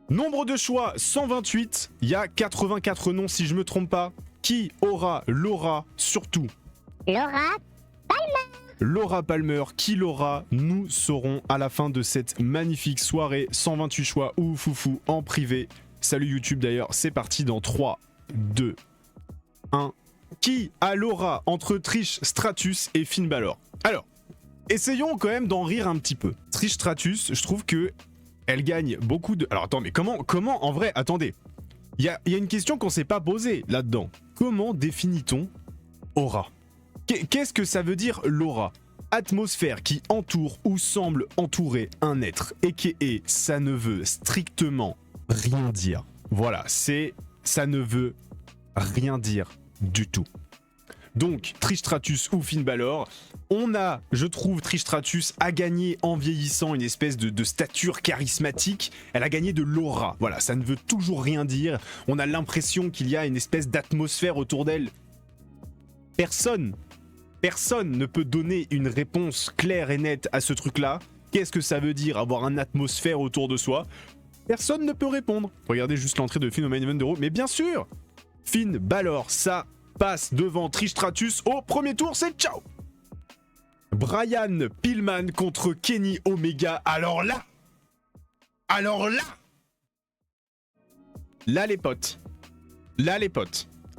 Nombre de choix, 128. Il y a 84 noms si je me trompe pas. Qui aura Laura surtout? Laura. Laura Palmer, qui l'aura? Nous saurons à la fin de cette magnifique soirée. 128 choix ou foufou en privé. Salut YouTube d'ailleurs, c'est parti dans 3, 2, 1. Qui a Laura entre Trish Stratus et Finn Balor? Alors, essayons quand même d'en rire un petit peu. Trish Stratus, je trouve que elle gagne beaucoup de... Alors attends, mais comment en vrai, attendez. Il y a une question qu'on s'est pas posée là-dedans. Comment définit-on aura? Qu'est-ce que ça veut dire l'aura? Atmosphère qui entoure ou semble entourer un être, a.k.a. ça ne veut strictement rien dire. Voilà, ça ne veut rien dire du tout. Donc, Trish Stratus ou Finn Balor, on a, je trouve, Trish Stratus a gagné en vieillissant une espèce de stature charismatique. Elle a gagné de l'aura. Voilà, ça ne veut toujours rien dire. On a l'impression qu'il y a une espèce d'atmosphère autour d'elle. Personne ne peut donner une réponse claire et nette à ce truc-là. Qu'est-ce que ça veut dire avoir une atmosphère autour de soi? Personne ne peut répondre. Regardez juste l'entrée de Finn au main event de Raw. Mais bien sûr, Finn Balor, ça passe devant Trish Stratus au premier tour, c'est ciao. Brian Pillman contre Kenny Omega. Alors là, les potes,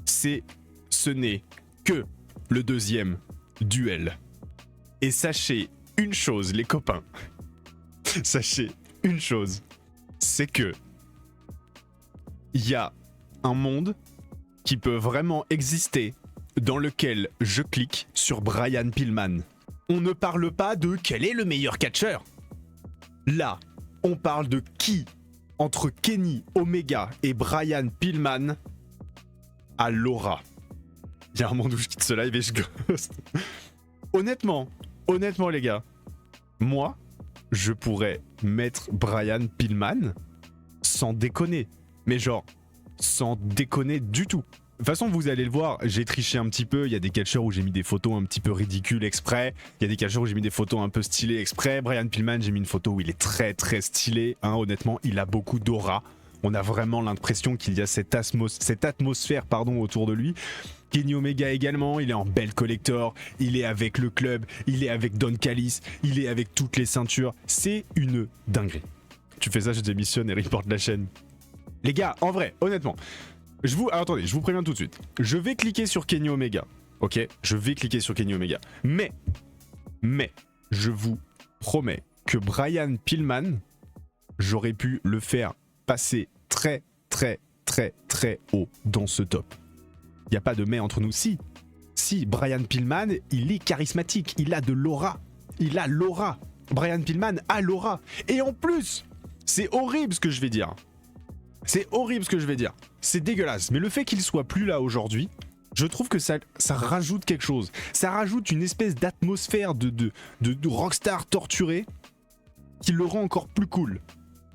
ce n'est que le deuxième duel. Et sachez une chose, les copains. Sachez une chose, c'est que il y a un monde qui peut vraiment exister dans lequel je clique sur Brian Pillman. On ne parle pas de quel est le meilleur catcheur. Là, on parle de qui, entre Kenny Omega et Brian Pillman, a l'aura. Il y a un monde où je quitte ce live et je ghost. Honnêtement les gars, moi, je pourrais mettre Brian Pillman sans déconner. Mais genre, sans déconner du tout. De toute façon, vous allez le voir, j'ai triché un petit peu. Il y a des catcheurs où j'ai mis des photos un petit peu ridicules exprès. Il y a des catcheurs où j'ai mis des photos un peu stylées exprès. Brian Pillman, j'ai mis une photo où il est très très stylé. Hein, honnêtement, il a beaucoup d'aura. On a vraiment l'impression qu'il y a cette atmosphère autour de lui. Kenny Omega également, il est en belt collector, il est avec le club, il est avec Don Callis, il est avec toutes les ceintures. C'est une dinguerie. Tu fais ça, je démissionne et reporte la chaîne. Les gars, en vrai, honnêtement, alors, attendez, je vous préviens tout de suite. Je vais cliquer sur Kenny Omega, ok? Je vais cliquer sur Kenny Omega. Mais, je vous promets que Brian Pillman, j'aurais pu le faire passer très haut dans ce top. Il n'y a pas de mais entre nous. Si, Brian Pillman, il est charismatique, il a de l'aura. Il a l'aura. Brian Pillman a l'aura. Et en plus, c'est horrible ce que je vais dire. C'est dégueulasse. Mais le fait qu'il soit plus là aujourd'hui, je trouve que ça rajoute quelque chose. Ça rajoute une espèce d'atmosphère de rockstar torturé qui le rend encore plus cool.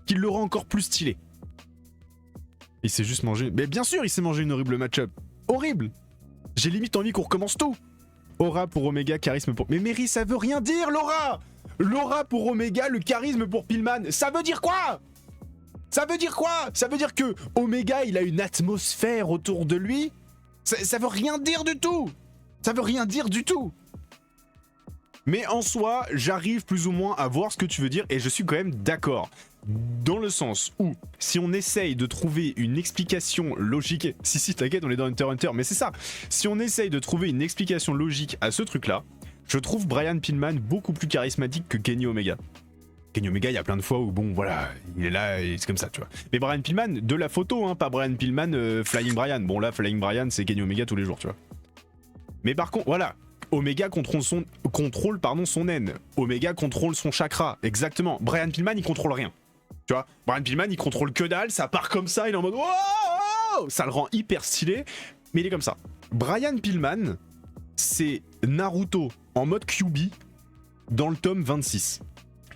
Qui le rend encore plus stylé. Il s'est juste mangé... Mais bien sûr, il s'est mangé une horrible match-up. Horrible. J'ai limite envie qu'on recommence tout. Aura pour Omega, charisme pour... Mais Mary, ça veut rien dire, Laura. L'aura pour Omega, le charisme pour Pillman. Ça veut dire quoi? Ça veut dire que Omega, il a une atmosphère autour de lui? Ça veut rien dire du tout. Mais en soi, j'arrive plus ou moins à voir ce que tu veux dire et je suis quand même d'accord. Dans le sens où, si on essaye de trouver une explication logique... Si, t'inquiète, on est dans Hunter x Hunter, mais c'est ça. Si on essaye de trouver une explication logique à ce truc-là, je trouve Brian Pillman beaucoup plus charismatique que Kenny Omega. Kenny Omega, il y a plein de fois où, bon, voilà, il est là et c'est comme ça, tu vois. Mais Brian Pillman, de la photo, hein, pas Brian Pillman, Flying Brian. Bon, là, Flying Brian, c'est Kenny Omega tous les jours, tu vois. Mais par contre, voilà... Omega contrôle son N. Omega contrôle son chakra. Exactement. Brian Pillman, il contrôle rien. Tu vois, Brian Pillman, il contrôle que dalle. Ça part comme ça. Il est en mode... Oh, ça le rend hyper stylé. Mais il est comme ça. Brian Pillman, c'est Naruto en mode QB dans le tome 26.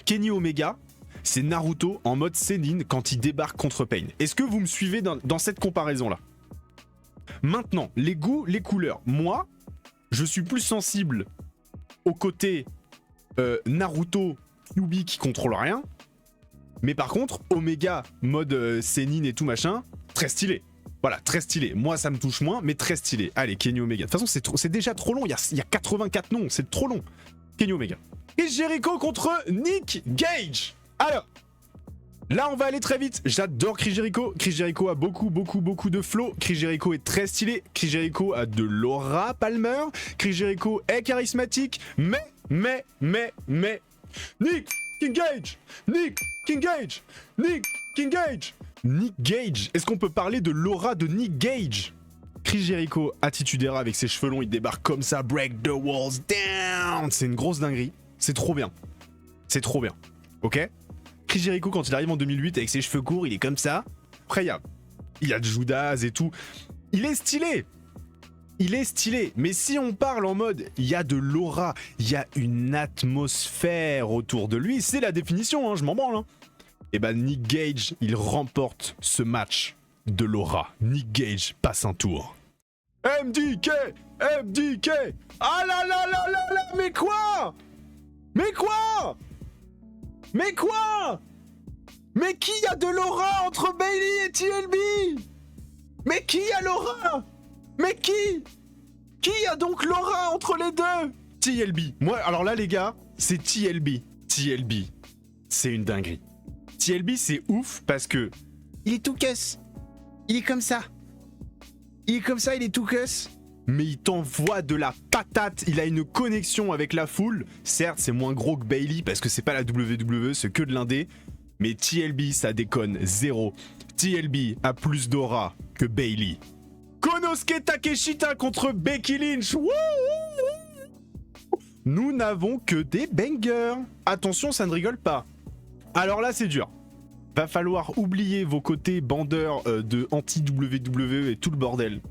Kenny Omega, c'est Naruto en mode Sennin quand il débarque contre Pain. Est-ce que vous me suivez dans cette comparaison-là? Maintenant, les goûts, les couleurs. Moi... je suis plus sensible au côté Naruto QB qui contrôle rien Mais par contre, Omega, mode Sénine et tout machin, très stylé. Voilà, très stylé. Moi, ça me touche moins, mais très stylé. Allez, Kenny Omega. De toute façon, c'est déjà trop long. Il y a 84 noms, c'est trop long. Kenny Omega. Chris Jericho contre Nick Gage. Alors, là, on va aller très vite. J'adore Chris Jericho. Chris Jericho a beaucoup de flow. Chris Jericho est très stylé. Chris Jericho a de l'aura, Palmer. Chris Jericho est charismatique. Mais... Nick Gage. Nick Gage. Nick Gage. Nick Gage. Est-ce qu'on peut parler de l'aura de Nick Gage? Chris Jericho, attitudera avec ses cheveux longs, il débarque comme ça, break the walls down. C'est une grosse dinguerie. C'est trop bien. C'est trop bien. Ok? Chris Jericho, quand il arrive en 2008 avec ses cheveux courts, il est comme ça. Après, il y a Judas et tout. Il est stylé. Il est stylé. Mais si on parle en mode, il y a de l'aura, il y a une atmosphère autour de lui, c'est la définition, hein, je m'en branle. Hein. Et ben Nick Gage, il remporte ce match de l'aura. Nick Gage passe un tour. MDK! MDK! Ah là là là là là! Mais quoi? Mais quoi? Mais quoi? Mais qui a de l'aura entre Bayley et TLB? Mais qui a l'aura? Mais qui? Qui a donc l'aura entre les deux? TLB. Moi, alors là, les gars, c'est TLB. TLB, c'est une dinguerie. TLB, c'est ouf parce que il est tout cuss. Il est comme ça. Il est comme ça, il est tout cuss. Mais il t'envoie de la patate. Il a une connexion avec la foule. Certes, c'est moins gros que Bayley parce que c'est pas la WWE, c'est que de l'indé. Mais TLB, ça déconne, zéro. TLB a plus d'aura que Bayley. Konosuke Takeshita contre Becky Lynch. Wouh, wouh. Nous n'avons que des bangers. Attention, ça ne rigole pas. Alors là, c'est dur. Va falloir oublier vos côtés bandeurs de anti-WWE et tout le bordel.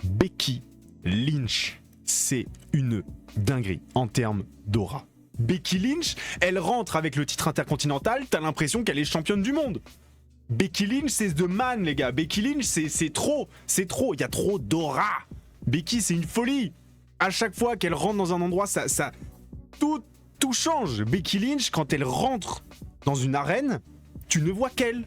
Becky Lynch, c'est une dinguerie en termes d'aura. Becky Lynch, elle rentre avec le titre intercontinental, t'as l'impression qu'elle est championne du monde. Becky Lynch, c'est the man, les gars. Becky Lynch, c'est trop. Il y a trop d'aura. Becky, c'est une folie. À chaque fois qu'elle rentre dans un endroit, ça tout change. Becky Lynch, quand elle rentre dans une arène, tu ne vois qu'elle.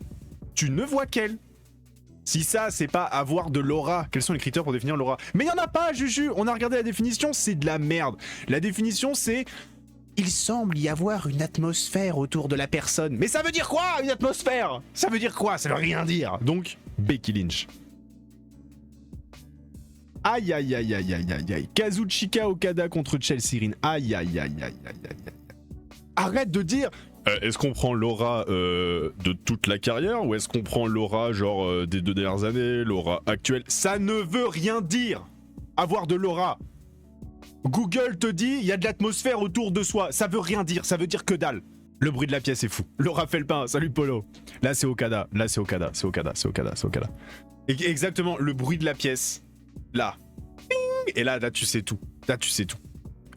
Si ça, c'est pas avoir de l'aura, quels sont les critères pour définir l'aura? Mais il y en a pas, Juju. On a regardé la définition, c'est de la merde. La définition, c'est... Il semble y avoir une atmosphère autour de la personne. Mais ça veut dire quoi, une atmosphère? Ça veut dire quoi? Ça veut rien dire. Donc, Becky Lynch. Aïe aïe aïe aïe aïe aïe aïe. Kazuchika Okada contre Chelsea Green. Aïe aïe aïe aïe aïe aïe. Arrête de dire... est-ce qu'on prend l'aura de toute la carrière ou est-ce qu'on prend l'aura genre des 2 dernières années, l'aura actuelle? Ça ne veut rien dire, avoir de l'aura. Google te dit, il y a de l'atmosphère autour de soi. Ça veut rien dire, ça veut dire que dalle. Le bruit de la pièce est fou. Laura Felpin, salut Polo. Là c'est Okada, c'est Okada. Exactement, le bruit de la pièce. Là. Et là tu sais tout.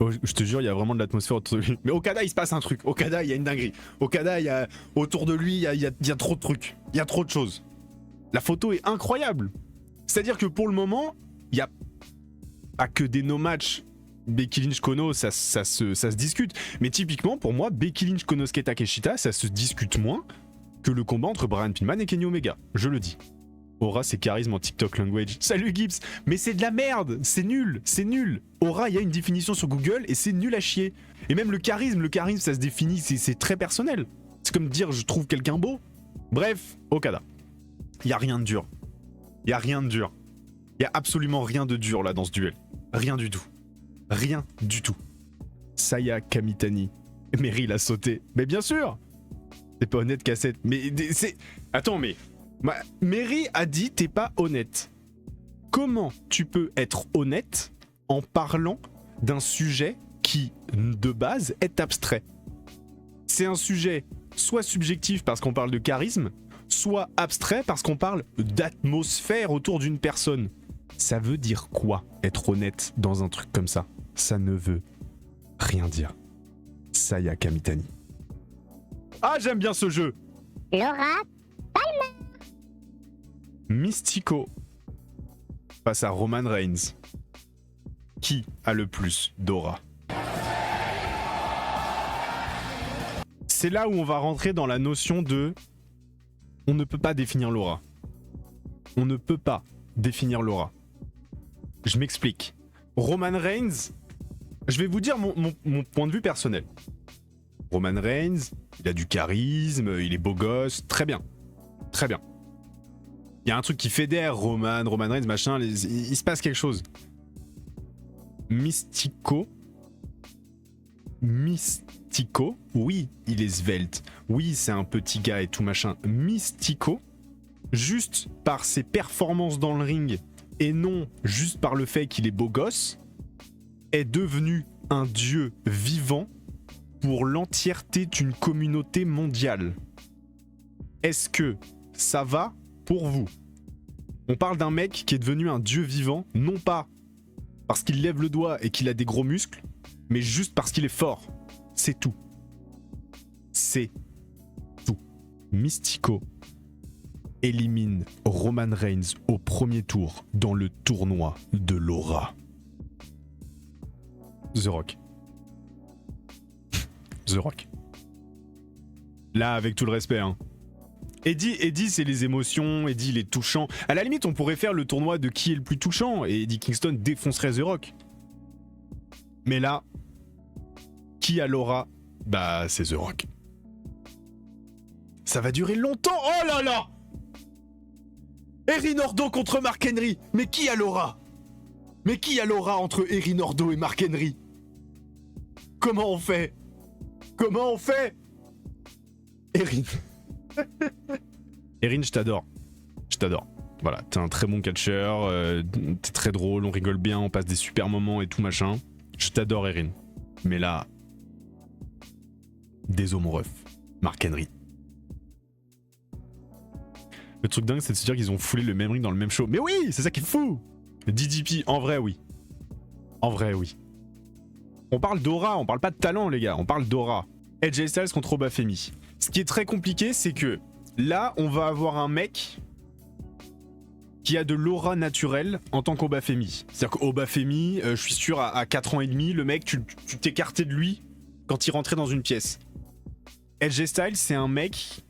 Oh, je te jure, il y a vraiment de l'atmosphère autour de lui. Mais Okada, il se passe un truc. Okada, il y a une dinguerie. Okada, il y a autour de lui, il y a trop de trucs. Il y a trop de choses. La photo est incroyable. C'est-à-dire que pour le moment, il y a pas que des no-matchs. Becky Lynch Kono, ça se discute. Mais typiquement, pour moi, Becky Lynch Konosuke Takeshita, ça se discute moins que le combat entre Brian Pillman et Kenny Omega. Je le dis. Aura, c'est charisme en TikTok language. Salut Gibbs. Mais c'est de la merde. C'est nul. Aura, il y a une définition sur Google et c'est nul à chier. Et même le charisme, ça se définit, c'est très personnel. C'est comme dire je trouve quelqu'un beau. Bref, Okada. Il y a rien de dur. Il y a absolument rien de dur là dans ce duel. Rien du tout. Saya Kamitani. Mary l'a sauté. Mais bien sûr. C'est pas honnête, cassette. Mais c'est... Attends, mais... Mary a dit t'es pas honnête. Comment tu peux être honnête en parlant d'un sujet qui, de base, est abstrait? C'est un sujet soit subjectif parce qu'on parle de charisme, soit abstrait parce qu'on parle d'atmosphère autour d'une personne. Ça veut dire quoi, être honnête dans un truc comme ça? Ça ne veut rien dire. Saya Kamitani. Ah, j'aime bien ce jeu. Laura Palmer. Mystico face à Roman Reigns. Qui a le plus d'aura? c'est là où on va rentrer dans la notion de... On ne peut pas définir l'aura. On ne peut pas définir l'aura. Je m'explique. Roman Reigns, je vais vous dire mon point de vue personnel. Roman Reigns, il a du charisme, il est beau gosse, très bien. Très bien. Il y a un truc qui fédère Roman Reigns, machin, il se passe quelque chose. Mystico, oui, il est svelte. Oui, c'est un petit gars et tout machin. Mystico, juste par ses performances dans le ring et non juste par le fait qu'il est beau gosse, est devenu un dieu vivant pour l'entièreté d'une communauté mondiale. Est-ce que ça va pour vous? On parle d'un mec qui est devenu un dieu vivant, non pas parce qu'il lève le doigt et qu'il a des gros muscles, mais juste parce qu'il est fort. C'est tout. C'est tout. Mystico élimine Roman Reigns au premier tour dans le tournoi de l'aura. The Rock. The Rock. Là, avec tout le respect, hein. Eddie, c'est les émotions, Eddie, il est touchant. À la limite, on pourrait faire le tournoi de qui est le plus touchant, et Eddie Kingston défoncerait The Rock. Mais là, qui a l'aura? Bah, c'est The Rock. Ça va durer longtemps. Oh là là! Erin Ordo contre Mark Henry. Mais qui a l'aura? Mais qui a l'aura entre Erin Ordo et Mark Henry? Comment on fait? Comment on fait? Erin. Erin, je t'adore. Je t'adore. Voilà, t'es un très bon catcheur, t'es très drôle, on rigole bien, on passe des super moments et tout machin. Je t'adore, Erin. Mais là... Désolé mon ref. Mark Henry. Le truc dingue, c'est de se dire qu'ils ont foulé le même ring dans le même show. Mais oui, c'est ça qui est fou. DDP, en vrai, oui. En vrai, oui. On parle d'aura, on parle pas de talent, les gars. On parle d'aura. AJ Styles contre Obafemi. Ce qui est très compliqué, c'est que là, on va avoir un mec qui a de l'aura naturelle en tant qu'Obafemi. C'est-à-dire qu'Obafemi, je suis sûr, à 4 ans et demi, le mec, tu t'écartais de lui quand il rentrait dans une pièce. AJ Styles, c'est un mec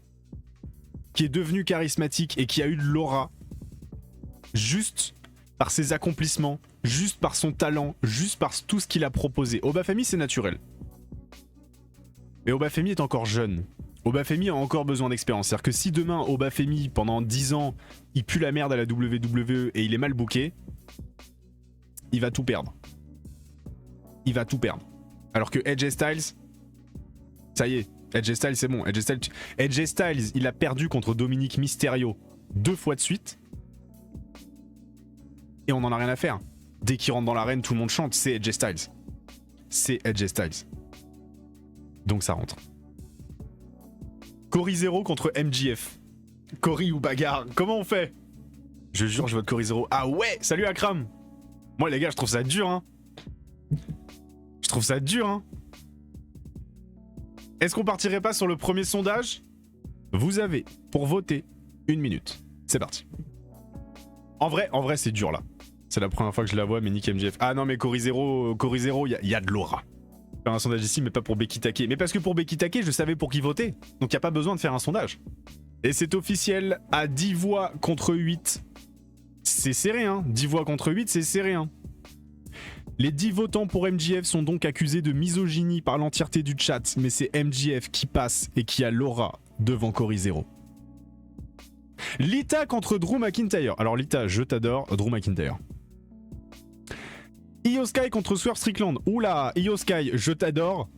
qui est devenu charismatique et qui a eu de l'aura juste par ses accomplissements, juste par son talent, juste par tout ce qu'il a proposé. Obafemi, c'est naturel. Mais Obafemi est encore jeune. Obafemi a encore besoin d'expérience. C'est-à-dire que si demain, Obafemi, pendant 10 ans, il pue la merde à la WWE et il est mal booké, il va tout perdre. Il va tout perdre. Alors que AJ Styles, ça y est, AJ Styles c'est bon. AJ Styles, il a perdu contre Dominic Mysterio 2 fois de suite. Et on en a rien à faire. Dès qu'il rentre dans l'arène, tout le monde chante, c'est AJ Styles. C'est AJ Styles. Donc ça rentre. Cory Zero contre MJF. Cory ou bagarre, comment on fait? Je jure, je vote Cory Zero. Ah ouais, salut Akram. Moi les gars, je trouve ça dur, hein. Je trouve ça dur, hein. Est-ce qu'on partirait pas sur le premier sondage? Vous avez, pour voter, 1 minute. C'est parti. En vrai, c'est dur là. C'est la première fois que je la vois, mais Nick MJF. Ah non, mais Cory Zero, il y a de l'aura. Faire un sondage ici, mais pas pour Becky Take. Mais parce que pour Becky Take, je savais pour qui voter. Donc il n'y a pas besoin de faire un sondage. Et c'est officiel, à 10 voix contre 8. C'est serré, hein. 10 voix contre 8, c'est serré, hein. Les 10 votants pour MJF sont donc accusés de misogynie par l'entièreté du chat, mais c'est MJF qui passe et qui a l'aura devant Cory Zero. Lita contre Drew McIntyre. Alors Lita, je t'adore, Drew McIntyre. Io Sky contre Swerve Strickland. Oula, Io Sky, je t'adore.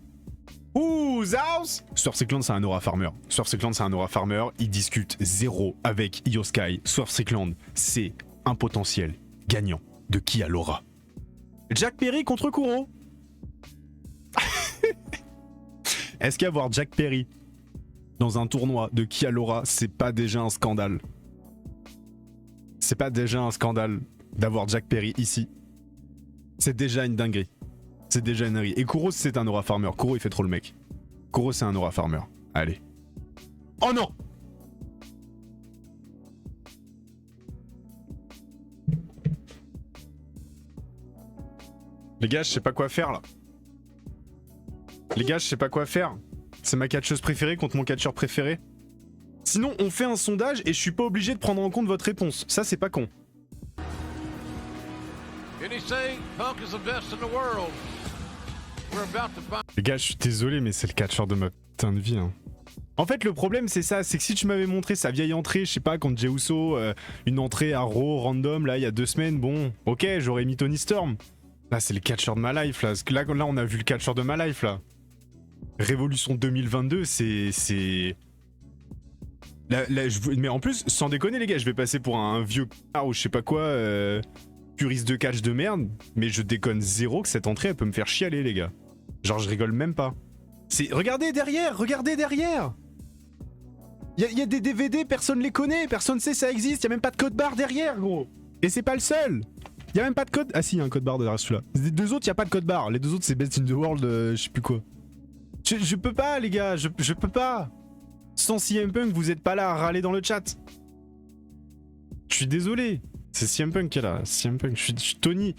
Ouh, Zaus. Swerve Strickland, c'est un aura farmer. Swerve Strickland, c'est un aura farmer. Il discute zéro avec Io Sky. Swerve Strickland, c'est un potentiel gagnant de qui a l'aura. Jack Perry contre Kuro. Est-ce qu'avoir Jack Perry dans un tournoi de qui a l'aura, c'est pas déjà un scandale? C'est pas déjà un scandale d'avoir Jack Perry ici? C'est déjà une dinguerie. C'est déjà une dinguerie. Et Kuro, c'est un aura farmer. Kuro, il fait trop le mec. Kuro, c'est un aura farmer. Allez. Oh non! Les gars, je sais pas quoi faire là. Les gars, je sais pas quoi faire. C'est ma catcheuse préférée contre mon catcheur préféré. Sinon, on fait un sondage et je suis pas obligé de prendre en compte votre réponse. Ça, c'est pas con. Les gars, je suis désolé, mais c'est le catcheur de ma putain de vie. Hein. En fait, le problème, c'est ça. C'est que si tu m'avais montré sa vieille entrée, je sais pas, contre Jey Uso, une entrée à Raw random, là, il y a 2 semaines, bon, ok, j'aurais mis Tony Storm. Là, c'est le catcheur de ma life, là. Parce que là, on a vu le catcheur de ma life, là. Révolution 2022, c'est... Mais en plus, sans déconner, les gars, je vais passer pour un vieux ou je sais pas quoi, puriste de catch de merde, mais je déconne zéro que cette entrée, elle peut me faire chialer, les gars. Genre, je rigole même pas. Regardez derrière, regardez derrière. Y a des DVD, personne les connaît, personne sait ça existe, y a même pas de code barre derrière, gros. Et c'est pas le seul. Y a même pas de code... Ah si, y a un code barre derrière celui-là. Les 2 autres, y a pas de code barre. Les 2 autres, c'est Best in the World, je sais plus quoi. Je peux pas, les gars, je peux pas. Sans CM Punk, vous êtes pas là à râler dans le chat. Je suis désolé. C'est CM Punk qui est là. CM Punk, je suis Tony.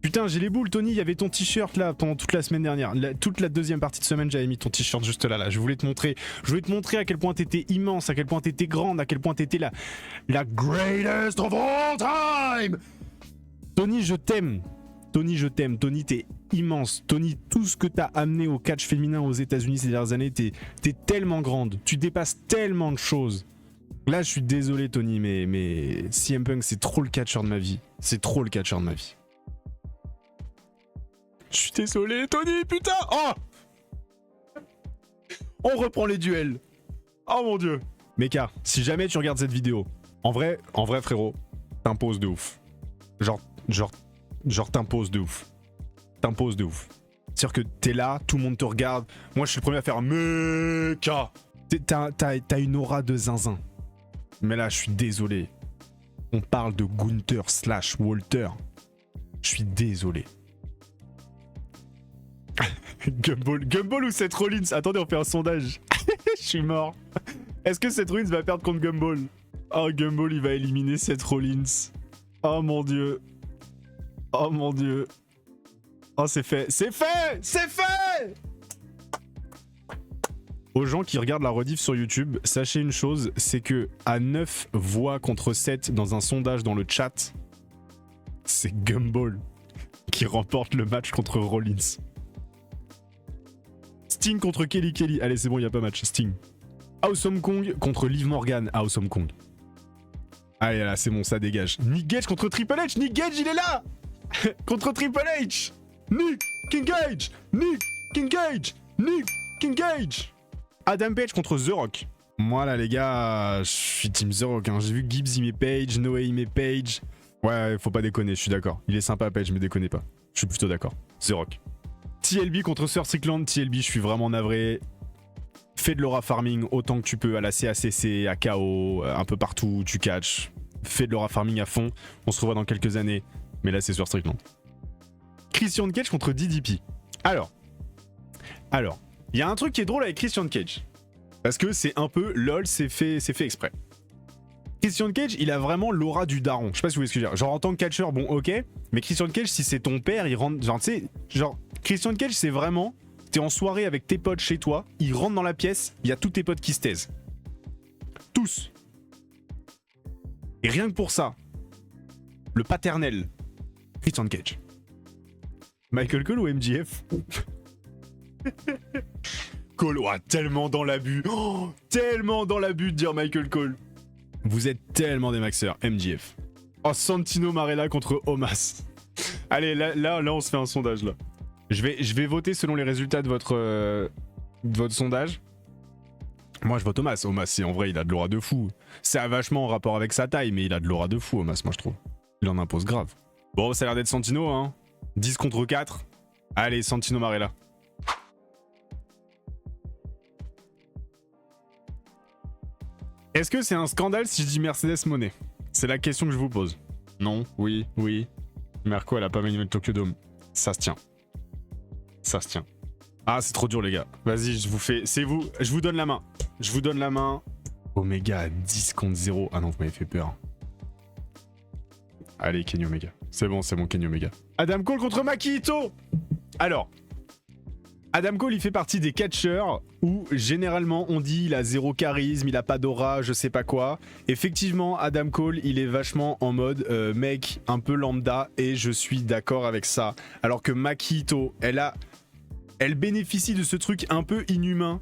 Putain, j'ai les boules, Tony. Il y avait ton t-shirt là pendant toute la semaine dernière. Toute la deuxième partie de semaine, j'avais mis ton t-shirt juste là. Je voulais te montrer. Je voulais te montrer à quel point t'étais immense, à quel point t'étais grande, à quel point t'étais la greatest of all time. Tony, je t'aime. Tony, je t'aime. Tony, t'es immense. Tony, tout ce que t'as amené au catch féminin aux États-Unis ces dernières années, t'es tellement grande. Tu dépasses tellement de choses. Là, je suis désolé, Tony, mais CM Punk, c'est trop le catcheur de ma vie. C'est trop le catcheur de ma vie. Je suis désolé, Tony, putain. Oh, on reprend les duels. Oh mon dieu. Mecha, si jamais tu regardes cette vidéo, en vrai, frérot, t'imposes de ouf. Genre t'imposes de ouf. T'imposes de ouf. C'est-à-dire que t'es là, tout le monde te regarde. Moi, je suis le premier à faire Mecha. T'as une aura de zinzin. Mais là, je suis désolé. On parle de Gunther / Walter. Je suis désolé. Gumball ou Seth Rollins? Attendez, on fait un sondage. Je suis mort. Est-ce que Seth Rollins va perdre contre Gumball? Oh, Gumball, il va éliminer Seth Rollins. Oh mon dieu. Oh mon dieu. Oh, c'est fait. C'est fait. C'est fait. Aux gens qui regardent la rediff sur YouTube, sachez une chose, c'est que à 9 voix contre 7 dans un sondage dans le chat, c'est Gumball qui remporte le match contre Rollins. Sting contre Kelly. Allez, c'est bon, il n'y a pas match. Sting. Awesome Kong contre Liv Morgan. Awesome Kong. Allez, là, c'est bon, ça dégage. Nick Gage contre Triple H. Nick Gage, il est là. Contre Triple H. Nick King Gage. Adam Page contre The Rock. Moi, là, les gars, je suis Team The Rock. Hein. J'ai vu Gibbs, il met Page. Noé, il met Page. Ouais, faut pas déconner, je suis d'accord. Il est sympa, Page, mais déconnez pas. Je suis plutôt d'accord. The Rock. TLB contre Sir Strickland. TLB, je suis vraiment navré. Fais de l'aura farming autant que tu peux à la CACC, à KO, un peu partout, tu catches. Fais de l'aura farming à fond. On se revoit dans quelques années. Mais là, c'est Sir Strickland. Christian Cage contre DDP. Alors, il y a un truc qui est drôle avec Christian Cage. Parce que c'est un peu lol, c'est fait exprès. Christian Cage, il a vraiment l'aura du daron. Je sais pas si vous voyez ce que je veux dire. Genre en tant que catcheur, bon ok. Mais Christian Cage, si c'est ton père, il rentre. Genre tu sais, genre Christian Cage, c'est vraiment. T'es en soirée avec tes potes chez toi, il rentre dans la pièce, il y a tous tes potes qui se taisent. Tous. Et rien que pour ça, le paternel, Christian Cage. Michael Cole ou MJF? Cole, oh, tellement dans l'abus. Oh, tellement dans l'abus de dire Michael Cole. Vous êtes tellement des maxeurs, MJF. Oh, Santino Marella contre Omas. Allez, là, on se fait un sondage, là. Je vais voter selon les résultats de votre sondage. Moi, je vote Omas. Omas, en vrai, il a de l'aura de fou. Ça a vachement en rapport avec sa taille, mais il a de l'aura de fou, Omas, moi, je trouve. Il en impose grave. Bon, ça a l'air d'être Santino, hein. 10 contre 4. Allez, Santino Marella. Est-ce que c'est un scandale si je dis Mercedes Moné? C'est la question que je vous pose. Non, oui. Merco, elle a pas manuel Tokyo Dome. Ça se tient. Ah, c'est trop dur, les gars. Vas-y, je vous fais... C'est vous. Je vous donne la main. Omega à 10 contre 0. Ah non, vous m'avez fait peur. Allez, Kenny Omega. C'est bon, Kenny Omega. Adam Cole contre Maki Ito. Alors, Adam Cole, il fait partie des catcheurs où généralement on dit il a zéro charisme, il a pas d'aura, je sais pas quoi. Effectivement, Adam Cole, il est vachement en mode mec un peu lambda et je suis d'accord avec ça. Alors que Maki Ito, elle bénéficie de ce truc un peu inhumain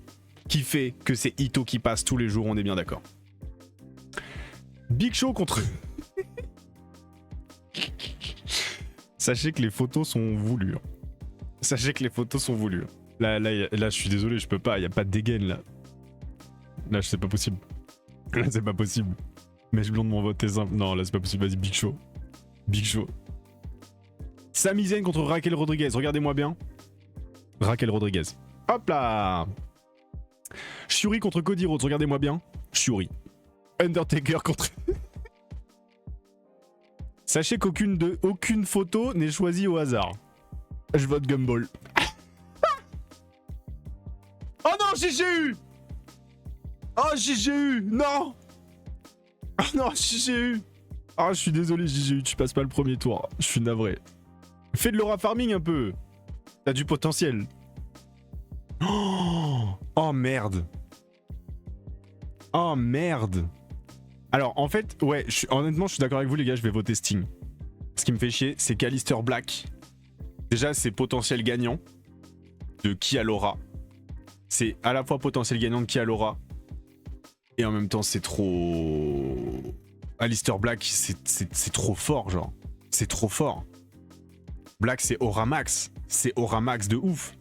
qui fait que c'est Ito qui passe tous les jours, on est bien d'accord. Big Show contre... Sachez que les photos sont voulues. Sachez que les photos sont voulues. Là, je suis désolé, je peux pas, y a pas de dégaine là. Là, c'est pas possible. Là, c'est pas possible. Mèche blonde, mon vote est simple. Non, là, c'est pas possible, vas-y, Big Show. Big Show. Sami Zayn contre Raquel Rodriguez, regardez-moi bien. Raquel Rodriguez. Hop là. Shuri contre Cody Rhodes, regardez-moi bien. Shuri. Undertaker contre... Sachez qu'aucune photo n'est choisie au hasard. Je vote Gumball. Oh non, JGU. Oh, JGU. Non. Oh non, JGU. Ah, je suis désolé, JGU, tu passes pas le premier tour. Je suis navré. Fais de l'aura farming un peu. T'as du potentiel. Oh merde. Oh merde. Alors en fait, ouais, honnêtement, je suis d'accord avec vous les gars, je vais voter Sting. Ce qui me fait chier, c'est qu'Aleister Black, déjà c'est potentiel gagnant de qui a l'aura. C'est à la fois potentiel gagnant de qui a l'aura, et en même temps c'est trop... Aleister Black, c'est trop fort, genre. C'est trop fort. Black c'est aura max. C'est aura max de ouf.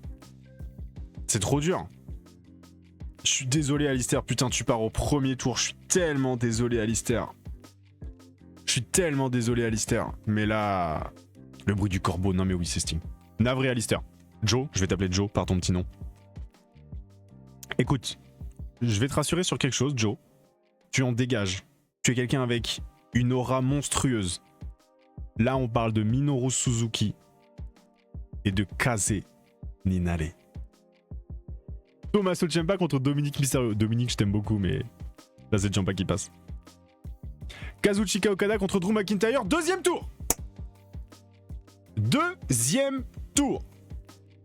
C'est trop dur. Je suis désolé Aleister, putain tu pars au premier tour, je suis tellement désolé Aleister. Je suis tellement désolé Aleister. Mais là... Le bruit du corbeau, non mais oui c'est Sting. Navré Aleister. Joe, je vais t'appeler Joe par ton petit nom. Écoute, je vais te rassurer sur quelque chose Joe. Tu en dégages. Tu es quelqu'un avec une aura monstrueuse. Là on parle de Minoru Suzuki et de Kaze Ninare. Tommaso Ciampa contre Dominique Mysterio. Dominique, je t'aime beaucoup, mais là, c'est Ciampa qui passe. Kazuchika Okada contre Drew McIntyre. Deuxième tour. Deuxième tour.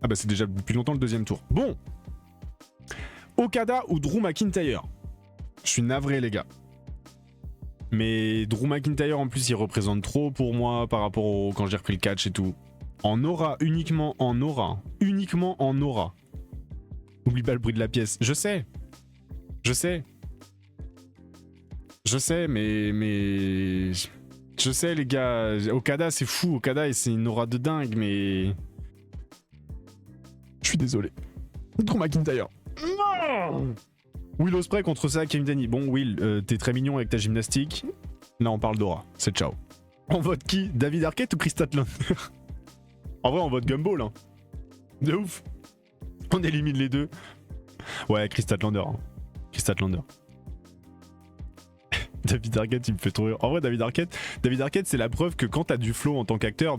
Ah bah, c'est déjà depuis longtemps le deuxième tour. Bon. Okada ou Drew McIntyre. Je suis navré, les gars. Mais Drew McIntyre, en plus, il représente trop pour moi par rapport au quand j'ai repris le catch et tout. En aura, uniquement en aura. Uniquement en aura. Oublie pas le bruit de la pièce. Je sais. Je sais. Je sais, mais... Je sais, les gars. Okada, c'est fou. Okada, c'est une aura de dingue, mais... Je suis désolé. Drew McIntyre. Non. Will Ospreay contre ça, Kevin Danny. Bon, Will, t'es très mignon avec ta gymnastique. Là, on parle d'aura. C'est ciao. On vote qui? David Arquette ou Chris Statlander? En vrai, on vote Gumball, hein. De ouf. On élimine les deux. Ouais, Chris Statlander. Hein. Chris Statlander. David Arquette, il me fait trop rire. En vrai, David Arquette, c'est la preuve que quand t'as du flow en tant qu'acteur,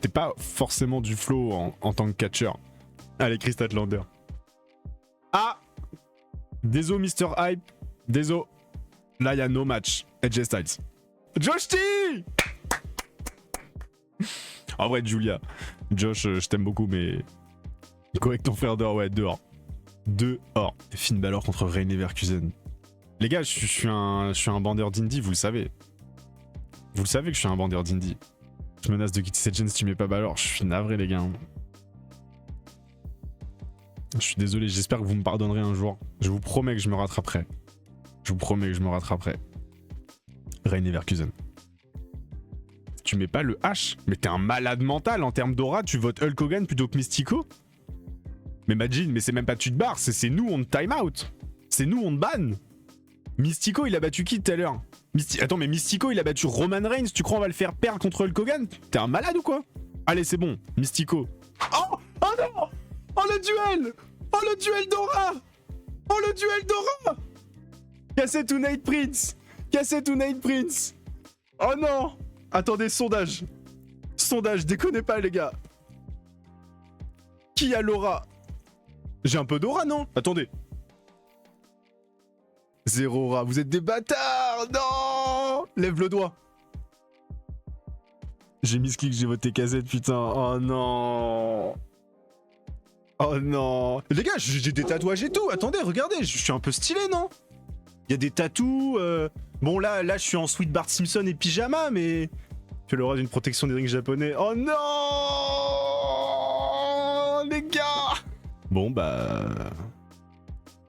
t'es pas forcément du flow en tant que catcheur. Allez, Chris Statlander. Ah! Désolé, Mr. Hype. Désolé. Là, il y a no match. AJ Styles. Josh T! En vrai, Julia. Josh, je t'aime beaucoup, mais... Go avec ton frère dehors, ouais, dehors. Dehors. Finn Balor contre Reign Leverkusen. Les gars, je suis un bandeur d'indie, vous le savez. Vous le savez que je suis un bandeur d'indie. Je menace de quitter cette chaîne si tu mets pas Balor. Je suis navré, les gars. Je suis désolé, j'espère que vous me pardonnerez un jour. Je vous promets que je me rattraperai. Je vous promets que je me rattraperai. Reign Leverkusen. Tu mets pas le H, mais t'es un malade mental en termes d'aura, tu votes Hulk Hogan plutôt que Mystico? Mais Majin, mais c'est même pas tu te barres, c'est nous on te time out. C'est nous on te banne. Mystico il a battu qui tout à l'heure? Attends mais Mystico il a battu Roman Reigns, tu crois on va le faire perdre contre Hulk Hogan? T'es un malade ou quoi? Allez c'est bon, Mystico. Oh non! Oh le duel! Oh le duel d'aura! Oh le duel d'aura! Cassette ou Nate Prince! Cassette ou Nate Prince! Oh non! Attendez, sondage. Sondage, déconnez pas les gars. Qui a l'aura? J'ai un peu d'aura, non? Attendez. Zéro aura, vous êtes des bâtards! Non! Lève le doigt. J'ai mis ce clic, j'ai voté casette, putain. Oh non! Oh non. Les gars, j'ai des tatouages et tout. Attendez, regardez, je suis un peu stylé, non? Il y a des tatous. Bon, là, je suis en sweat Bart Simpson et pyjama, mais... Tu l'auras d'une protection des rings japonais. Oh non, les gars. Bon, bah...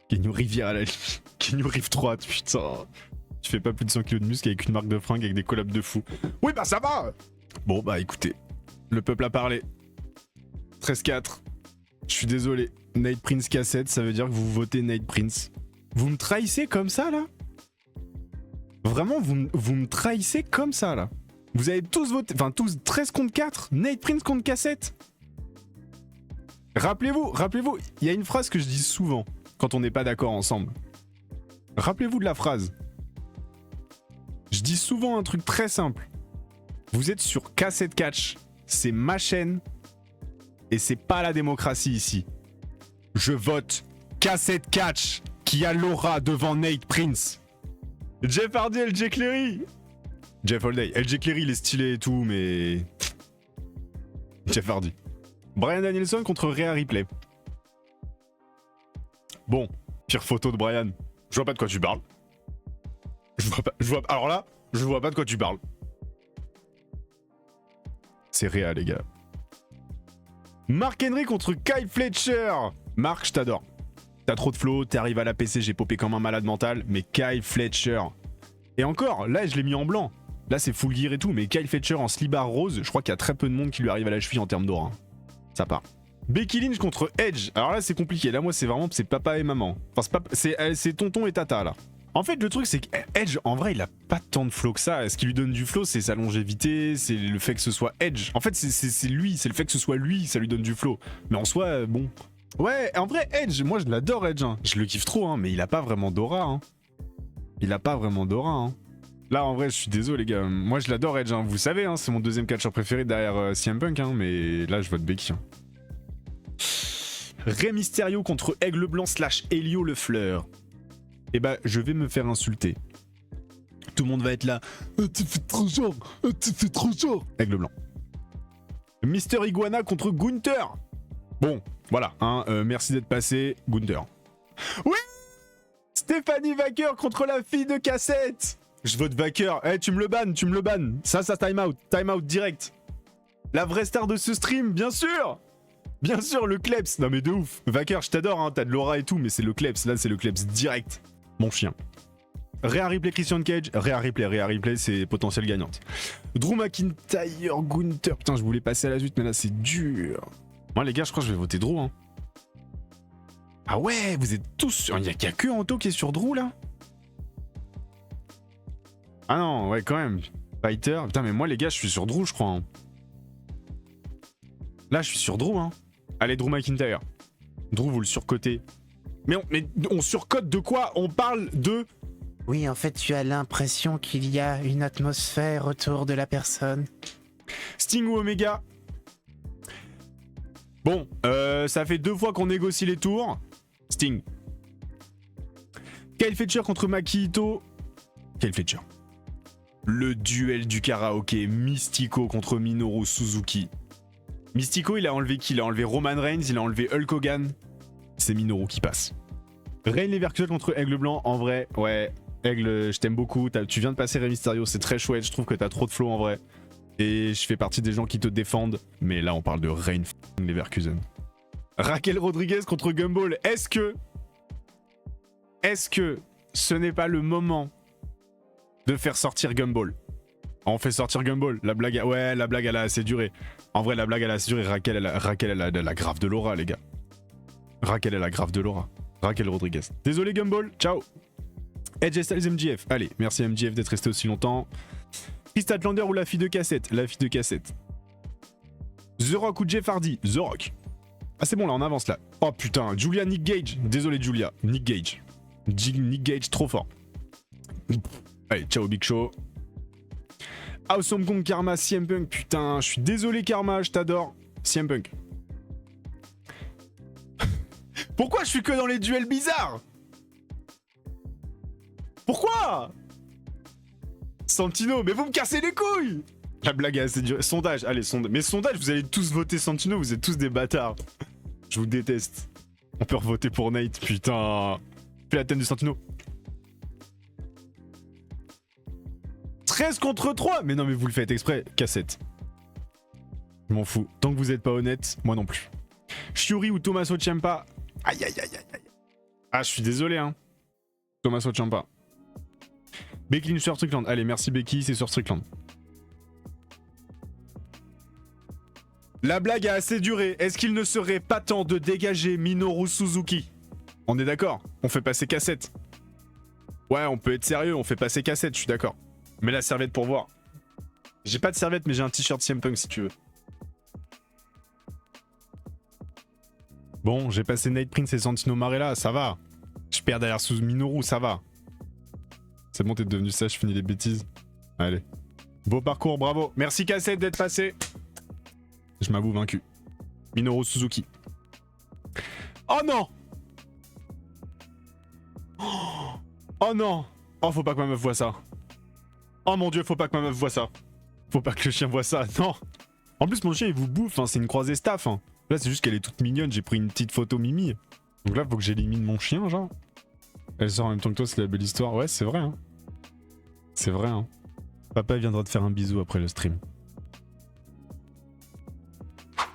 Kenyu Rivière à la ligne. Kenyu Rive 3, putain. Tu fais pas plus de 100 kg de muscle avec une marque de fringues avec des collabs de fou. Oui, bah ça va. Bon, bah écoutez. Le peuple a parlé. 13-4. Je suis désolé. Night Prince cassette, ça veut dire que vous votez Night Prince. Vous me trahissez comme ça, là? Vraiment, vous me trahissez comme ça, là? Vous avez tous voté... Enfin, tous 13 contre 4. Night Prince contre cassette. Rappelez-vous, il y a une phrase que je dis souvent quand on n'est pas d'accord ensemble. Rappelez-vous de la phrase. Je dis souvent un truc très simple. Vous êtes sur Cassette Catch. C'est ma chaîne. Et c'est pas la démocratie ici. Je vote Cassette Catch qui a l'aura devant Nate Prince. Jeff Hardy, LJ Cleary. Jeff Holiday. LJ Cleary, il est stylé et tout, mais... Jeff Hardy. Bryan Danielson contre Rhea Ripley. Bon, pire photo de Bryan. Je vois pas de quoi tu parles. Alors là, je vois pas de quoi tu parles. C'est Rhea, les gars. Mark Henry contre Kyle Fletcher. Mark, je t'adore. T'as trop de flow, t'arrives à la PC, j'ai popé comme un malade mental, mais Kyle Fletcher. Et encore, là, je l'ai mis en blanc. Là, c'est full gear et tout, mais Kyle Fletcher en slibard rose, je crois qu'il y a très peu de monde qui lui arrive à la cheville en termes d'aura. Ça part. Becky Lynch contre Edge. Alors là, c'est compliqué. Là, moi, c'est vraiment c'est papa et maman. Enfin, c'est tonton et tata, là. En fait, le truc, c'est qu'Edge, en vrai, il a pas tant de flow que ça. Ce qui lui donne du flow, c'est sa longévité, c'est le fait que ce soit Edge. En fait, c'est lui, c'est le fait que ce soit lui, ça lui donne du flow. Mais en soi, bon. Ouais, en vrai, Edge, moi, je l'adore, Edge. Hein. Je le kiffe trop, hein, mais il a pas vraiment d'aura. Hein. Il a pas vraiment d'aura. Hein. Là, en vrai, je suis désolé, les gars. Moi, je l'adore, Edge. Hein. Vous savez, hein, c'est mon deuxième catcheur préféré derrière CM Punk. Hein, mais là, je vote Becky. Hein. Rey Mysterio contre Aigle Blanc / Helio Le Fleur. Eh bah, je vais me faire insulter. Tout le monde va être là. Tu fais trop genre. Tu fais trop genre. Aigle Blanc. Mister Iguana contre Gunther. Bon, voilà. Hein, merci d'être passé, Gunther. Oui, Stéphanie Vacker contre la fille de Cassette. Je vote Vacker. Eh, tu me le bannes, tu me le bannes. Ça, time out. Time out direct. La vraie star de ce stream, bien sûr. Bien sûr, le Klebs. Non mais de ouf. Vacker, je t'adore, hein, t'as de l'aura et tout, mais c'est le Klebs. Là, c'est le Klebs direct. Mon chien. Rhea Ripley, Christian Cage. Rhea Ripley, c'est potentiel gagnante. Drew McIntyre, Gunther. Putain, je voulais passer à la suite, mais là, c'est dur. Moi, les gars, je crois que je vais voter Drew. Hein. Ah ouais, vous êtes tous sur... Il y a que Anto qui est sur Drew, là? Ah non, ouais, quand même. Fighter. Putain, mais moi, les gars, je suis sur Drew, je crois. Hein. Là, je suis sur Drew, hein. Allez, Drew McIntyre. Drew, vous le surcotez. Mais on surcote de quoi? On parle de... Oui, en fait, tu as l'impression qu'il y a une atmosphère autour de la personne. Sting ou Omega? Bon, ça fait 2 fois qu'on négocie les tours. Sting. Kyle Fletcher contre Maki Ito. Kyle Fletcher. Le duel du karaoké. Mystico contre Minoru Suzuki. Mystico, il a enlevé qui? Il a enlevé Roman Reigns, il a enlevé Hulk Hogan. C'est Minoru qui passe. Reign Leverkusen contre Aigle Blanc. En vrai, ouais. Aigle, je t'aime beaucoup. Tu viens de passer Rey Mysterio, c'est très chouette. Je trouve que t'as trop de flow en vrai. Et je fais partie des gens qui te défendent. Mais là, on parle de Reign Leverkusen. Raquel Rodriguez contre Gumball. Est-ce que ce n'est pas le moment de faire sortir Gumball? On fait sortir Gumball. La blague, ouais, la blague, elle a assez duré. En vrai, la blague, elle a assez duré. Raquel, elle a grave de l'aura, les gars. Raquel, elle a grave de l'aura. Raquel Rodriguez. Désolé, Gumball. Ciao. Edge Styles MJF. Allez, merci MJF d'être resté aussi longtemps. Chris Statlander ou la fille de Cassette? La fille de Cassette. The Rock ou Jeff Hardy? The Rock. Ah, c'est bon, là, on avance, là. Oh, putain. Julia, Nick Gage. Désolé, Julia. Nick Gage. Nick Gage, trop fort. Allez, ciao, Big Show. Awesome Kong, Karma, CM Punk. Putain, je suis désolé, Karma, je t'adore. CM Punk. Pourquoi je suis que dans les duels bizarres? Pourquoi? Santino, mais vous me cassez les couilles. La blague est assez dure. Sondage, allez, sondage. Mais sondage, vous allez tous voter Santino, vous êtes tous des bâtards. Je vous déteste. On peut revoter pour Nate, putain. Fais la thème du Santino. 13 contre 3. Mais non, mais vous le faites exprès. Cassette. Je m'en fous. Tant que vous êtes pas honnête, moi non plus. Shiori ou Tommaso Ciampa. Aïe, aïe, aïe, aïe, aïe. Ah, je suis désolé, hein. Tommaso Ciampa. Becky Lynch sur Strickland. Allez, merci Becky, c'est sur Strickland. La blague a assez duré. Est-ce qu'il ne serait pas temps de dégager Minoru Suzuki? On est d'accord? On fait passer cassette. Ouais, on peut être sérieux, on fait passer cassette, je suis d'accord. Mets la serviette pour voir. J'ai pas de serviette, mais j'ai un t-shirt CM Punk si tu veux. Bon, j'ai passé Nate Prince et Santino Marella, ça va. Je perds derrière sous Minoru, ça va. C'est bon, t'es devenu sage, je finis les bêtises. Allez. Beau parcours, bravo. Merci cassette d'être passé. Je m'avoue vaincu. Minoru Suzuki. Oh non! Oh non! Oh, faut pas que ma meuf voit ça. Oh mon dieu, faut pas que ma meuf voit ça. Faut pas que le chien voit ça, non! En plus, mon chien il vous bouffe, hein, c'est une croisée staff. Hein. Là, c'est juste qu'elle est toute mignonne, j'ai pris une petite photo Mimi. Donc là, faut que j'élimine mon chien, genre. Elle sort en même temps que toi, c'est la belle histoire. Ouais, c'est vrai, hein. C'est vrai, hein. Papa viendra te faire un bisou après le stream.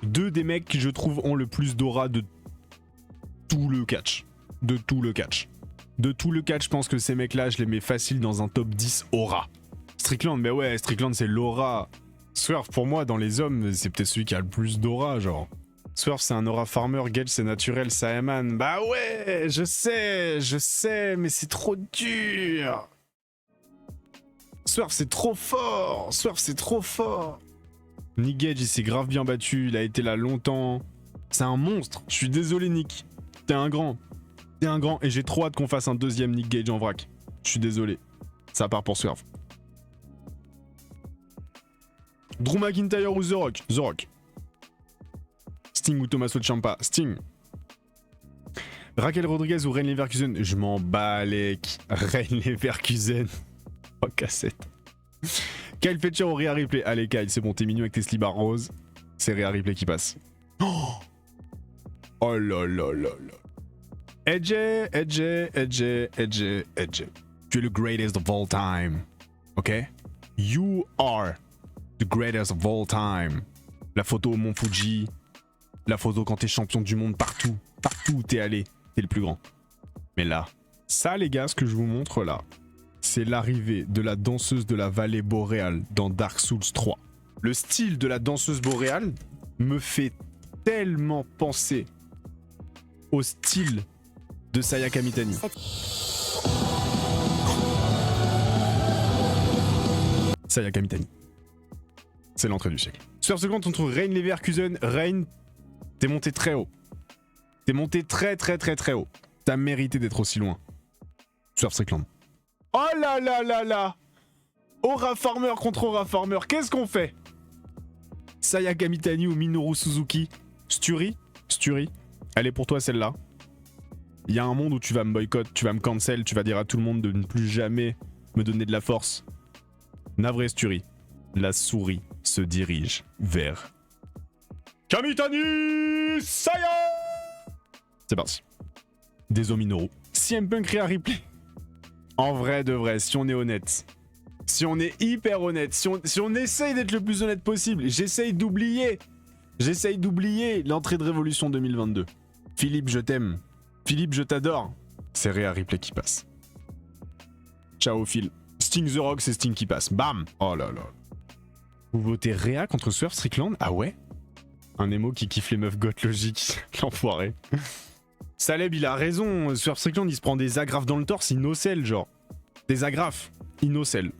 Deux des mecs qui, je trouve, ont le plus d'aura de tout le catch. De tout le catch. De tout le catch, je pense que ces mecs-là, je les mets facile dans un top 10 aura. Strickland, mais ouais, Strickland, c'est l'aura. Swerve, pour moi, dans les hommes, c'est peut-être celui qui a le plus d'aura, genre. Swerve, c'est un aura farmer, Gage, c'est naturel, Saiyaman. Bah ouais, je sais, mais c'est trop dur. Swerve, c'est trop fort. Swerve, c'est trop fort. Nick Gage, il s'est grave bien battu, il a été là longtemps. C'est un monstre. Je suis désolé, Nick. T'es un grand. T'es un grand. Et j'ai trop hâte qu'on fasse un deuxième Nick Gage en vrac. Je suis désolé. Ça part pour Swerve. Drew McIntyre ou The Rock? The Rock. Sting ou Tommaso Ciampa? Sting. Raquel Rodriguez ou Reine Leverkusen? Je m'en bats les... Reine Leverkusen. Oh, cassette. Kyle Fletcher ou Rhea Ripley? Allez Kyle, c'est bon, t'es mignon avec tes slibards roses. C'est Rhea Ripley qui passe. Oh, oh là là là là. Edge. Tu es le greatest of all time. Ok? You are the greatest of all time. La photo au Mont Fuji. La photo quand t'es champion du monde partout. Partout où t'es allé, t'es le plus grand. Mais là, ça les gars, ce que je vous montre là, c'est l'arrivée de la danseuse de la vallée boréale dans Dark Souls 3. Le style de la danseuse boréale me fait tellement penser au style de Sayaka Mitani. Sayaka Mitani. C'est l'entrée du siècle. Sur ce compte, on trouve Reine Leverkusen. Reine, t'es monté très haut. T'es monté très haut. T'as mérité d'être aussi loin. Sur Strickland. Oh là là là là! Aura Farmer contre Aura Farmer, qu'est-ce qu'on fait? Sayaka Mitani ou Minoru Suzuki? Sturi? Elle est pour toi celle-là. Il y a un monde où tu vas me boycott, tu vas me cancel, tu vas dire à tout le monde de ne plus jamais me donner de la force. Navré Sturi. La souris se dirige vers... Kamitani Saya! C'est parti. Désolé Minoru. CM Punk Rhea Ripley. En vrai de vrai, si on est honnête, si on est hyper honnête, si on essaye d'être le plus honnête possible, j'essaye d'oublier l'entrée de Révolution 2022. Philippe, je t'aime. Philippe, je t'adore. C'est Rhea Ripley qui passe. Ciao Phil. Sting The Rock, c'est Sting qui passe. Bam. Oh là là. Vous votez Rhea contre Swerve Strickland? Ah ouais? Un émo qui kiffe les meufs goth logique. L'enfoiré. Saleb, il a raison. Swerve Strickland, il se prend des agrafes dans le torse, il nocelle, genre. Des agrafes, il nocelle.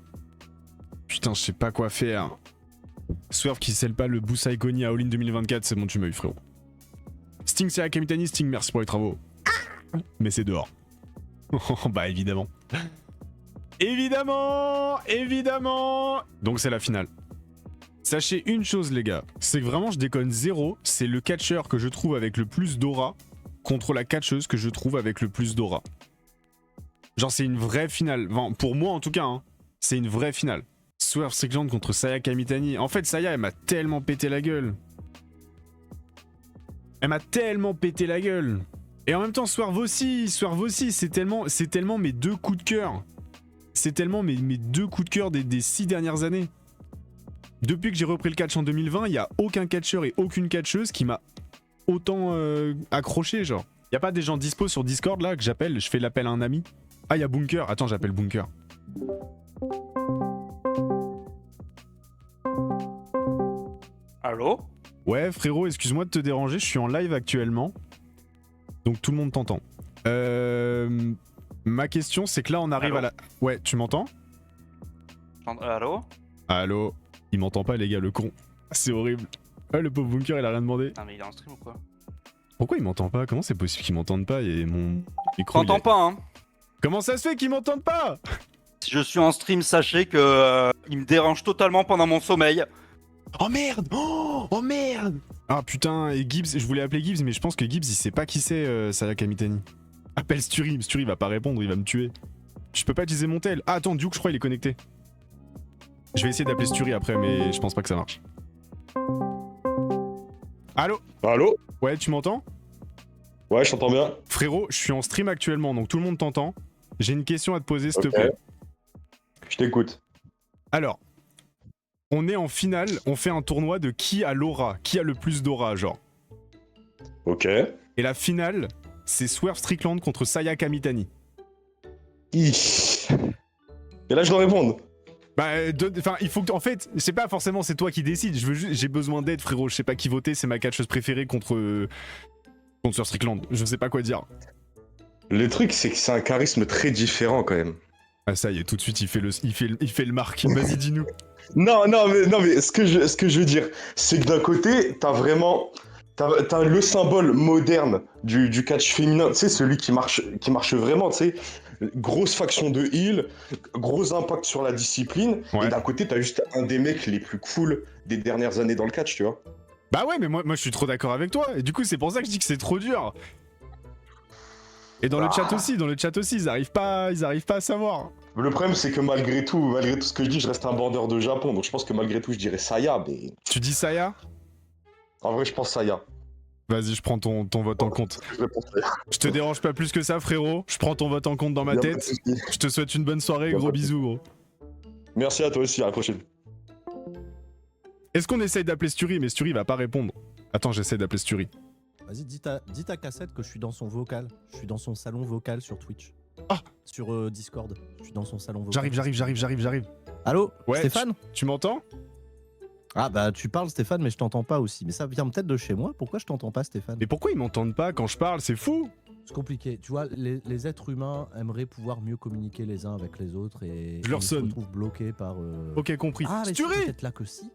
Putain, je sais pas quoi faire. Swerve qui scelle pas le Busai Koni à All-In 2024, c'est bon, tu m'as eu, frérot. Sting, c'est à Kamitani. Sting, merci pour les travaux. Mais c'est dehors. Bah, évidemment. Évidemment. Donc, c'est la finale. Sachez une chose, les gars. C'est que vraiment, je déconne zéro. C'est le catcheur que je trouve avec le plus d'aura contre la catcheuse que je trouve avec le plus d'aura. Genre, c'est une vraie finale. Enfin, pour moi, en tout cas, hein, c'est une vraie finale. Swerve Strickland contre Sayaka Mitani. En fait, Saya, elle m'a tellement pété la gueule. Elle m'a tellement pété la gueule. Et en même temps, Swerve aussi, c'est tellement mes deux coups de cœur. C'est tellement mes deux coups de cœur des 6 dernières années. Depuis que j'ai repris le catch en 2020, il n'y a aucun catcheur et aucune catcheuse qui m'a autant accroché, genre. Y a pas des gens dispo sur Discord là que j'appelle, je fais l'appel à un ami? Ah, y a Bunker. Attends, j'appelle Bunker. Allô? Ouais, frérot, excuse-moi de te déranger, je suis en live actuellement. Donc tout le monde t'entend. Ma question, c'est que là, on arrive Allô? à la... Ouais, tu m'entends? Allô? Allô? Il m'entend pas, les gars, le con. C'est horrible. Ah, le pauvre Bunker, il a rien demandé. Ah mais il est en stream ou quoi? Pourquoi il m'entend pas? Comment c'est possible qu'il m'entende pas? Et mon micro... T'entends pas, hein? Comment ça se fait qu'il m'entende pas? Si je suis en stream, sachez que il me dérange totalement pendant mon sommeil. Oh merde! Oh merde! Ah putain, et Gibbs, je voulais appeler Gibbs, mais je pense que Gibbs, il sait pas qui c'est Saya Kamitani. Appelle Sturi, Sturi va pas répondre, il va me tuer. Je peux pas utiliser mon tel. Ah attends, Duke, je crois il est connecté. Je vais essayer d'appeler Sturi après, mais je pense pas que ça marche. Allô? Allô? Ouais, tu m'entends? Ouais, je t'entends bien. Frérot, je suis en stream actuellement, donc tout le monde t'entend. J'ai une question à te poser, s'il te Ok. plaît. Je t'écoute. Alors, on est en finale, on fait un tournoi de qui a l'aura, qui a le plus d'aura, genre. Ok. Et la finale, c'est Swerve Strickland contre Saya Kamitani. Et là, je dois répondre. Bah, enfin, il faut que. En fait, c'est pas forcément c'est toi qui décides. J'ai besoin d'aide, frérot. Je sais pas qui voter. C'est ma catcheuse préférée contre Swerve Strickland. Je sais pas quoi dire. Le truc, c'est que c'est un charisme très différent quand même. Ah, ça y est, tout de suite, il fait le marque. Vas-y, dis-nous. Non, mais ce que je veux dire, c'est que d'un côté, t'as vraiment. T'as le symbole moderne du catch féminin, tu sais, celui qui marche vraiment, tu sais. Grosse faction de heal, gros impact sur la discipline, Ouais. et d'un côté, t'as juste un des mecs les plus cool des dernières années dans le catch, tu vois. Bah ouais, mais moi je suis trop d'accord avec toi. Et du coup, c'est pour ça que je dis que c'est trop dur. Et dans le chat aussi, ils arrivent pas à savoir. Le problème, c'est que malgré tout ce que je dis, je reste un border de Japon, donc je pense que malgré tout, je dirais Saya, mais Tu dis Saya? en vrai, je pense Saya. Vas-y, je prends ton vote en compte. Je réponds Saya. Je te dérange pas plus que ça, frérot. Je prends ton vote en compte dans ma Y a pas de tête. souci. Je te souhaite une bonne soirée, Y a gros pas de bisous, gros. Merci à toi aussi, à la prochaine. Est-ce qu'on essaye d'appeler Sturi? Mais Sturi va pas répondre. Attends, j'essaie d'appeler Sturi. Vas-y, dis ta cassette que je suis dans son vocal. Je suis dans son salon vocal sur Twitch. Ah. Sur Discord. Je suis dans son salon vocal. J'arrive. Allô? Ouais, Stéphane? Tu m'entends? Ah bah tu parles Stéphane, mais je t'entends pas aussi. Mais ça vient peut-être de chez moi. Pourquoi je t'entends pas, Stéphane? Mais pourquoi ils m'entendent pas quand je parle? C'est fou! C'est compliqué. Tu vois, les êtres humains aimeraient pouvoir mieux communiquer les uns avec les autres et Je leur ils se sonne. retrouvent bloqués par. Ok, compris. Ah, mais c'est Sturi! peut-être là que si.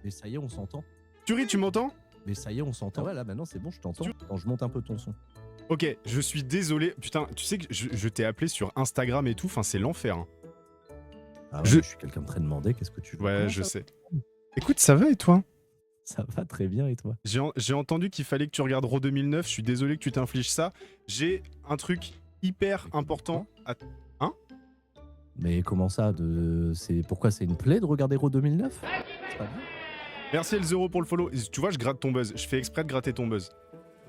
Mais ça y est, on s'entend. Sturi, tu m'entends? Mais ça y est, on s'entend. Ouais, là maintenant c'est bon, je t'entends. Quand je monte un peu ton son. Ok, je suis désolé. Putain, tu sais que je t'ai appelé sur Instagram et tout. Enfin, c'est l'enfer. Hein. Ah ouais, Je- je suis quelqu'un de très demandé. Qu'est-ce que tu veux? Ouais, Comment je ça sais. Écoute, ça va et toi? Ça va très bien et toi? J'ai entendu qu'il fallait que tu regardes Raw 2009. Je suis désolé que tu t'infliges ça. J'ai un truc hyper important à... Mais comment ça c'est pourquoi c'est une plaie de regarder Raw 2009? C'est pas bien. Merci Elzero pour le follow. Tu vois, je gratte ton buzz. Je fais exprès de gratter ton buzz.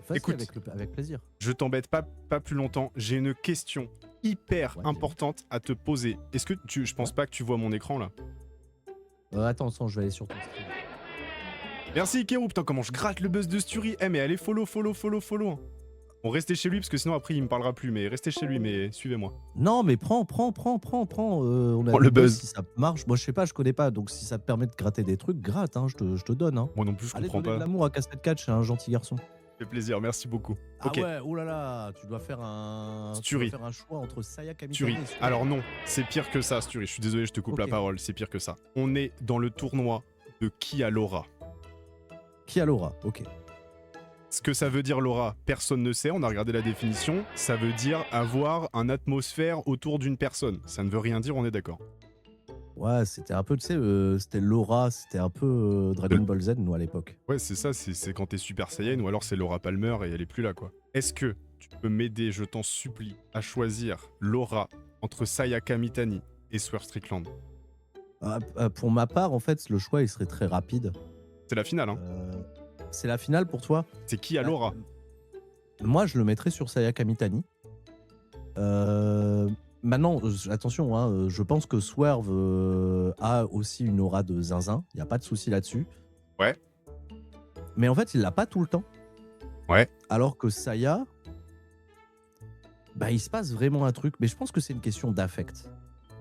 Vas-y, Écoute. avec plaisir. Je t'embête pas plus longtemps. J'ai une question hyper Ouais, importante à te poser. Est-ce que je pense pas que tu vois mon écran là? Attends, je vais aller sur ton stream. Merci Kero. Putain, comment je gratte le buzz de Sturi. Eh, mais allez, follow. Hein. Bon, restez chez lui parce que sinon après il me parlera plus. Mais restez chez lui, mais suivez-moi. Non, mais prends. On a Prends le des buzz. Si ça marche, moi je sais pas, je connais pas. Donc si ça te permet de gratter des trucs, gratte, hein, je te donne. Hein. Moi non plus, je Allez, comprends donner de pas. l'amour à Casse-Tête Catch, c'est un gentil garçon. Ça fait plaisir, merci beaucoup. Ah Ok, ouais, oh là là, tu dois faire un. Sturi. Tu dois faire un choix entre Saya Kamitani Sturi. et Sturi. Alors non, c'est pire que ça, Sturi. Je suis désolé, je te coupe la Ok. parole. C'est pire que ça. On est dans le tournoi de qui a l'aura. Qui a l'aura? Ok. Ce que ça veut dire l'aura, personne ne sait, on a regardé la définition. Ça veut dire avoir un atmosphère autour d'une personne. Ça ne veut rien dire, on est d'accord. Ouais, c'était un peu, tu sais, c'était l'aura, c'était un peu Dragon Ball Z, nous, à l'époque. Ouais, c'est ça, c'est quand t'es Super Saiyan ou alors c'est Laura Palmer et elle est plus là, quoi. Est-ce que tu peux m'aider, je t'en supplie, à choisir l'aura entre Saya Kamitani et Swerve Strickland? Pour ma part, en fait, le choix, il serait très rapide. C'est la finale, hein. c'est la finale pour toi. C'est qui à Laura? Moi, je le mettrais sur Sayaka Mitani. Maintenant, attention, hein, je pense que Swerve a aussi une aura de zinzin. Il n'y a pas de souci là-dessus. Ouais. Mais en fait, il l'a pas tout le temps. Ouais. Alors que Saya, bah, il se passe vraiment un truc. Mais je pense que c'est une question d'affect.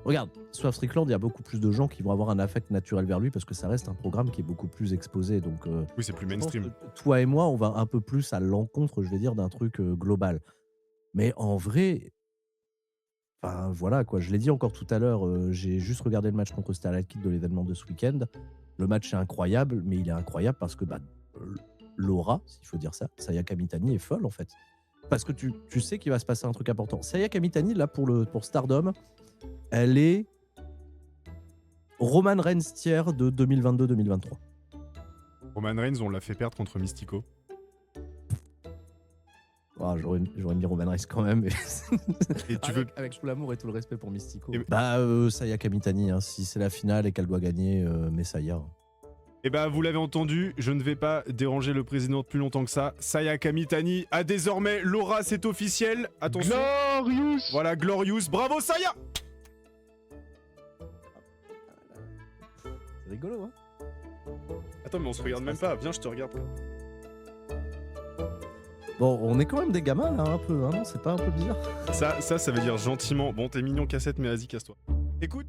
Regarde, Swerve Strickland, il y a beaucoup plus de gens qui vont avoir un affect naturel vers lui parce que ça reste un programme qui est beaucoup plus exposé. Donc, Oui, c'est plus je pense mainstream. que toi et moi, on va un peu plus à l'encontre, je vais dire, d'un truc global. Mais en vrai, enfin voilà quoi, je l'ai dit encore tout à l'heure, j'ai juste regardé le match contre Starlight Kid de l'événement de ce week-end. Le match est incroyable, mais il est incroyable parce que Laura, s'il faut dire ça, Sayaka Mitani est folle en fait. Parce que tu sais qu'il va se passer un truc important. Sayaka Mitani, là pour Stardom, elle est Roman Reigns tiers de 2022-2023. Roman Reigns, on l'a fait perdre contre Mystico. Ah, j'aurais mis Roman Reigns quand même. Mais Et tu veux... avec tout l'amour et tout le respect pour Mystico. Et- Sayaka Mitani, hein, si c'est la finale et qu'elle doit gagner, mais Saya. Eh ben, vous l'avez entendu, je ne vais pas déranger le président plus longtemps que ça. Sayaka Mitani a désormais Laura, c'est officiel. Attention. Glorious. Voilà, Glorious. Bravo, Saya! C'est rigolo, hein? Attends, mais on se regarde même pas. Viens, je te regarde. Bon, on est quand même des gamins là, un peu, hein, non? C'est pas un peu bizarre? Ça veut dire gentiment. Bon, t'es mignon, cassette, mais vas-y, casse-toi. Écoute,